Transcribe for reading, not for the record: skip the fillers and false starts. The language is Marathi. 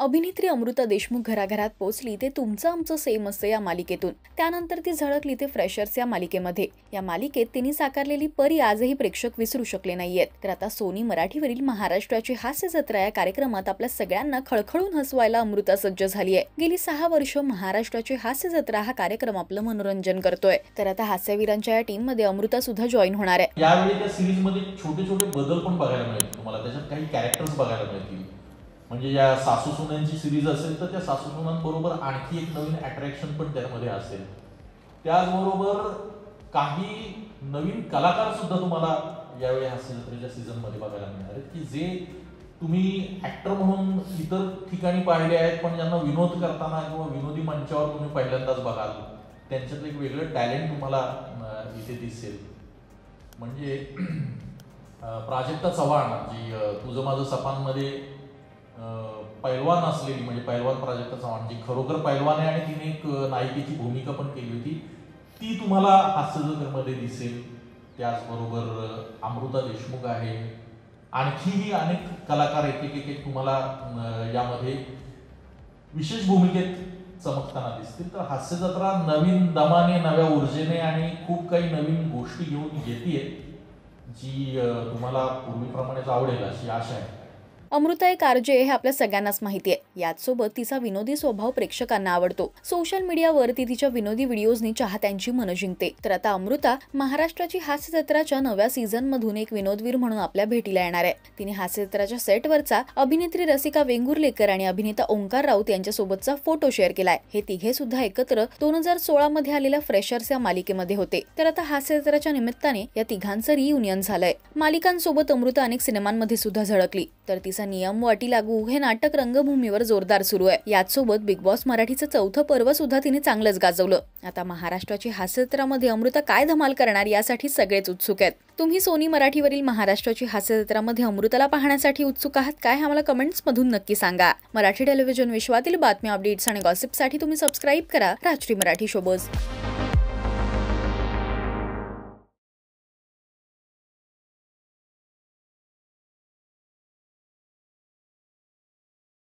अभिनेत्री अमृता देशमुख घराघरात पोहोचली ते तुमचं आमचं सेम असं या मालिकेतून. त्यानंतर ती झळकली ते फ्रेशर्स या मालिकेमध्ये. या मालिकेत तिने साकारलेली परी आजही प्रेक्षक विसरू शकले नाहीयेत. तर आता सोनी मराठीवरील महाराष्ट्राची हास्य जत्रा या कार्यक्रमात आपल्या सगळ्यांना खळखळून हसवायला अमृता सज्ज झाली आहे. गेली 6 वर्ष महाराष्ट्राची हास्य जत्रा हा कार्यक्रम आपलं मनोरंजन करतोय. तर आता हास्यवीरांच्या या टीम मध्ये अमृता सुद्धा जॉईन होणार आहे. यावेळी त्या सिरीज मध्ये छोटे छोटे बदल पण बघायला मिळतील तुम्हाला. त्याच्यात काही कॅरेक्टर्स बघायला मिळतील. म्हणजे या सासू सुनांची सिरीज असेल तर त्या सासू सुनांबरोबर आणखी एक नवीन अट्रॅक्शन पण त्यामध्ये असेल. त्याचबरोबर काही नवीन कलाकार सुद्धा तुम्हाला यावेळी हास्य जत्रेच्या सीझन मध्ये बघायला मिळणार आहेत की जे तुम्ही ऍक्टर म्हणून इतर ठिकाणी पाहिले आहेत पण ज्यांना विनोद करताना किंवा विनोदी मंचावर तुम्ही पहिल्यांदाच बघाल. त्यांच्यातलं एक वेगळं टॅलेंट तुम्हाला इथे दिसेल. म्हणजे प्राजक्ता चव्हाण जी तुझं माझं सपानमध्ये पैलवान असलेली, म्हणजे पैलवान प्राजक्ता चव्हाण जी खरोखर पैलवान आहे आणि तिने एक नायिकेची भूमिका पण केली होती, ती तुम्हाला हास्य जत्रेमध्ये दिसेल. त्याचबरोबर अमृता देशमुख आहे. आणखीही अनेक कलाकार एक तुम्हाला यामध्ये विशेष भूमिकेत चमकताना दिसतील. तर हास्य जत्रा नवीन दमाने, नव्या ऊर्जेने आणि खूप काही नवीन गोष्टी घेऊन येते जी तुम्हाला पूर्वीप्रमाणेच आवडेल अशी आशा आहे. अमृता एक आरजे हे आपल्या सगळ्यांनाच माहिती आहे. याचसोबत तिचा विनोदी स्वभाव प्रेक्षकांना आवडतो. सोशल मीडियावर ती तिच्या विनोदी व्हिडिओजनी चाहत्यांची मन जिंकते. तर आता अमृता महाराष्ट्राची हास्य जत्राच्या नव्या सीझन मधून एक विनोदवीर म्हणून आपल्या भेटीला येणार आहे. तिने हास्य जत्राच्या सेटवरचा अभिनेत्री रसिका वेंगुर्लेकर आणि अभिनेता ओंकार राऊत यांच्यासोबतचा फोटो शेअर केलाय. हे तिघे सुद्धा एकत्र 2016 मध्ये आलेल्या फ्रेशर्स या मालिकेमध्ये होते. तर आता हास्य जत्राच्या निमित्ताने या तिघांचं रियुनियन झालंय. मालिकांसोबत अमृता अनेक सिनेमांमध्ये सुद्धा झळकली. तर तिचा नियम वाटी लागू हे नाटक रंगभूमीवर जोरदार सुरू आहे. याचसोबत बिग बॉस मराठीचं 4थं पर्व सुद्धा तिने चांगलंच गाजवलं. आता महाराष्ट्राची हास्य जत्रामध्ये अमृता काय धमाल करणार यासाठी सगळेच उत्सुक आहेत. तुम्ही सोनी मराठीवरील महाराष्ट्राची हास्य जत्रामध्ये अमृताला पाहण्यासाठी उत्सुक आहात काय? आम्हाला कमेंट्स मधून नक्की सांगा. मराठी टेलिव्हिजन विश्वातील बातम्या, अपडेट्स आणि गॉसिपसाठी तुम्ही सबस्क्राईब करा राजश्री मराठी शोबज.